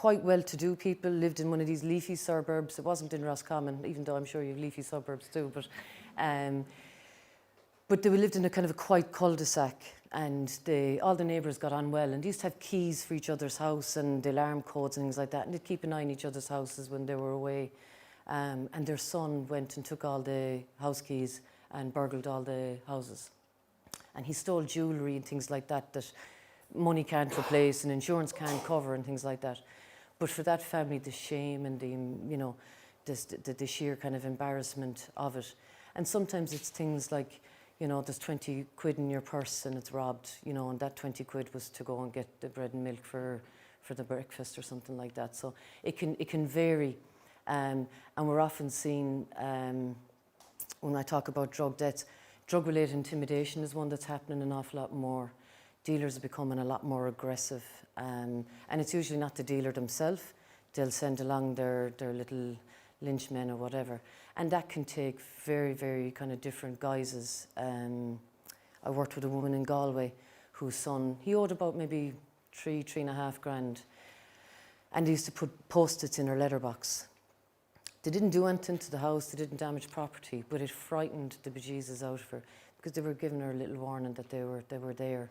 quite well-to-do people, lived in one of these leafy suburbs. It wasn't in Roscommon, even though I'm sure you have leafy suburbs too, but they lived in a kind of a quiet cul-de-sac, and all the neighbours got on well, and they used to have keys for each other's house and the alarm codes and things like that, and they'd keep an eye on each other's houses when they were away. And their son went and took all the house keys and burgled all the houses. And he stole jewellery and things like that that money can't replace and insurance can't cover and things like that. But for that family, the shame and the sheer kind of embarrassment of it. And sometimes it's things like, there's 20 quid in your purse and it's robbed, and that 20 quid was to go and get the bread and milk for the breakfast or something like that. So it can vary. And we're often seen, when I talk about drug deaths, drug-related intimidation is one that's happening an awful lot more. Dealers are becoming a lot more aggressive, and it's usually not the dealer themselves. They'll send along their little lynchmen or whatever, and that can take very, very kind of different guises. I worked with a woman in Galway whose son, he owed about maybe 3.5 grand, and they used to put post-its in her letterbox. They didn't do anything to the house, they didn't damage property, but it frightened the bejesus out of her because they were giving her a little warning that they were there.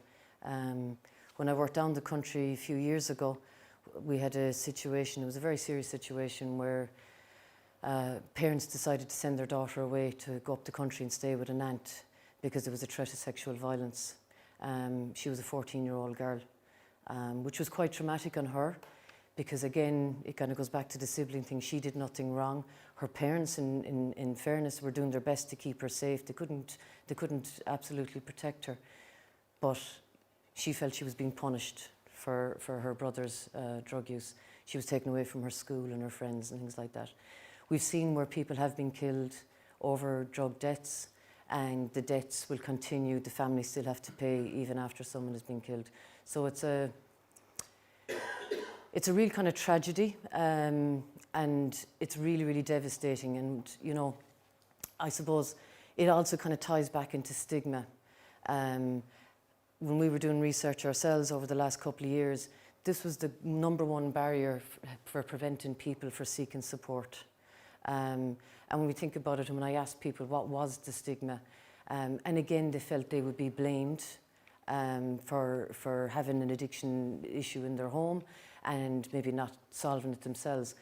When I worked down the country a few years ago, we had a situation, it was a very serious situation where parents decided to send their daughter away to go up the country and stay with an aunt because there was a threat of sexual violence. She was a 14-year-old girl, which was quite traumatic on her. Because again, it kind of goes back to the sibling thing. She did nothing wrong. Her parents, in fairness, were doing their best to keep her safe. They couldn't absolutely protect her, but she felt she was being punished for her brother's drug use. She was taken away from her school and her friends and things like that. We've seen where people have been killed over drug debts, and the debts will continue. The family still have to pay even after someone has been killed. So it's a real kind of tragedy, and it's really, really devastating. And, I suppose it also kind of ties back into stigma. When we were doing research ourselves over the last couple of years, this was the #1 barrier for preventing people from seeking support. And when we think about it, and when I asked people what was the stigma, and again, they felt they would be blamed for having an addiction issue in their home and maybe not solving it themselves.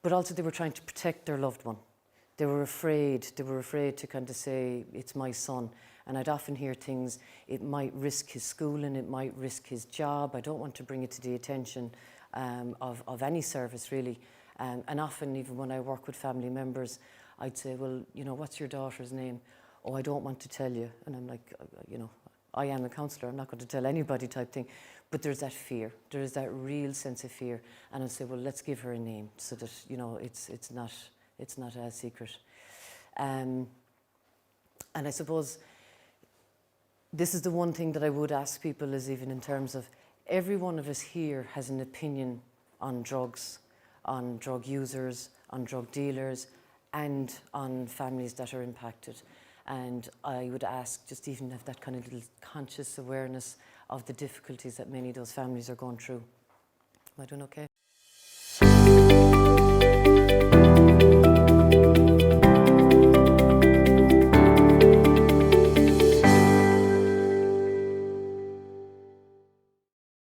But also they were trying to protect their loved one. They were afraid to kind of say, it's my son. And I'd often hear things, it might risk his schooling, it might risk his job. I don't want to bring it to the attention of any service really. And often even when I work with family members, I'd say, well, what's your daughter's name? Oh, I don't want to tell you. And I'm like, I am a counsellor, I'm not going to tell anybody type thing. But there's that fear, there is that real sense of fear. And I'll say, well, let's give her a name so that, it's not as secret. And I suppose this is the one thing that I would ask people is even in terms of every one of us here has an opinion on drugs, on drug users, on drug dealers, and on families that are impacted. And I would ask just even have that kind of little conscious awareness of the difficulties that many of those families are going through. Am I doing okay?